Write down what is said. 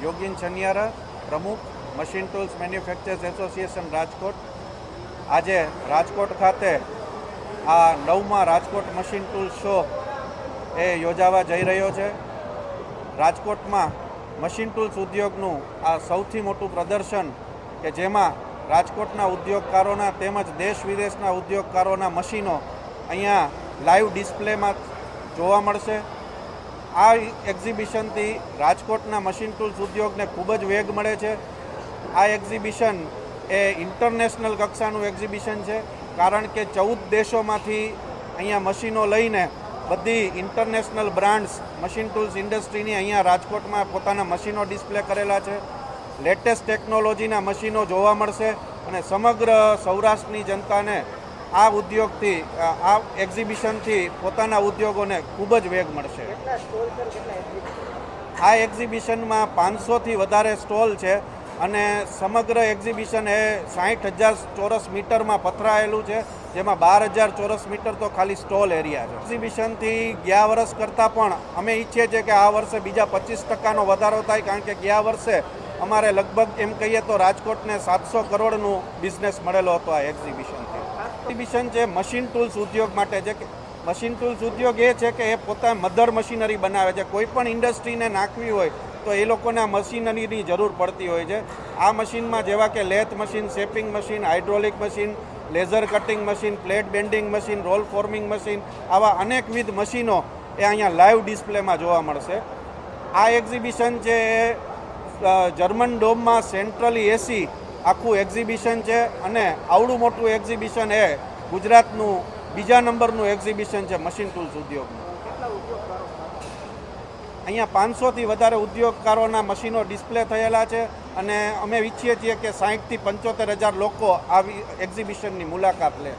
યોગીન છનિયારા, પ્રમુખ machine tools manufacturers association Rajkot. આજે રાજકોટ ખાતે આ 9મા રાજકોટ મશીન ટૂલ્સ શો એ યોજાવા જઈ રહ્યો છે. રાજકોટમાં મશીન ટૂલ્સ ઉદ્યોગનું આ સૌથી મોટું પ્રદર્શન કે જેમાં રાજકોટના ઉદ્યોગકારોના તેમજ દેશ વિદેશના ઉદ્યોગકારોના મશીનો અહીંયા લાઈવ ડિસ્પ્લેમાં જોવા મળશે. આ એક્ઝિબિશનથી રાજકોટના મશીન ટૂલ્સ ઉદ્યોગને ખૂબ જ વેગ મળે છે. આ એક્ઝિબિશન એ ઇન્ટરનેશનલ કક્ષાનું એક્ઝિબિશન છે, કારણ કે 14 દેશોમાંથી અહીંયા મશીનો લઈને બધી ઇન્ટરનેશનલ બ્રાન્ડ્સ મશીન ટૂલ્સ ઇન્ડસ્ટ્રીની અહીંયા રાજકોટમાં પોતાના મશીનો ડિસ્પ્લે કરેલા છે. લેટેસ્ટ ટેકનોલોજીના મશીનો જોવા મળશે અને સમગ્ર સૌરાષ્ટ્રની જનતાને આ ઉદ્યોગથી આ એક્ઝિબિશનથી પોતાના ઉદ્યોગોને ખૂબ જ વેગ મળશે. આ એક્ઝિબિશનમાં 500થી વધારે સ્ટોલ છે અને સમગ્ર એક્ઝિબિશન એ 60,000 ચોરસ મીટરમાં પથરાયેલું છે, જેમાં 12,000 ચોરસ મીટર તો ખાલી સ્ટોલ એરિયા છે. એક્ઝિબિશનથી ગયા વર્ષ કરતાં પણ અમે ઈચ્છીએ છીએ કે આ વર્ષે બીજા 25% વધારો થાય, કારણ કે ગયા વર્ષે અમારે લગભગ એમ કહીએ તો રાજકોટને 700 કરોડનું બિઝનેસ મળેલો હતો આ એક્ઝિબિશનથી. એક્ઝિબિશન છે મશીન ટૂલ્સ ઉદ્યોગ માટે છે. મશીન ટૂલ્સ ઉદ્યોગ એ છે કે એ પોતા મધર મશીનરી બનાવે છે. કોઈ પણ ઇન્ડસ્ટ્રીને નાખવી હોય તો એ લોકોને આ મશીનરીની જરૂર પડતી હોય છે. આ મશીનમાં જેવા કે lathe machine, shaping machine, hydraulic machine, laser cutting machine, plate bending machine, roll forming machine, આવા અનેકવિધ મશીનો એ અહીંયા લાઈવ ડિસ્પ્લેમાં જોવા મળશે. આ એક્ઝિબિશન છે એ જર્મન ડોમમાં સેન્ટ્રલી એસી આખું એક્ઝિબિશન છે અને આવડું મોટું એક્ઝિબિશન એ ગુજરાતનું બીજા નંબરનું એક્ઝિબિશન છે મશીન ટૂલ્સ ઉદ્યોગનું. અહીંયા 500થી વધારે ઉદ્યોગકારોના મશીનો ડિસ્પ્લે થયેલા છે અને અમે ઈચ્છીએ છીએ કે 60,000થી 75,000 લોકો આવી એક્ઝિબિશનની મુલાકાત લે.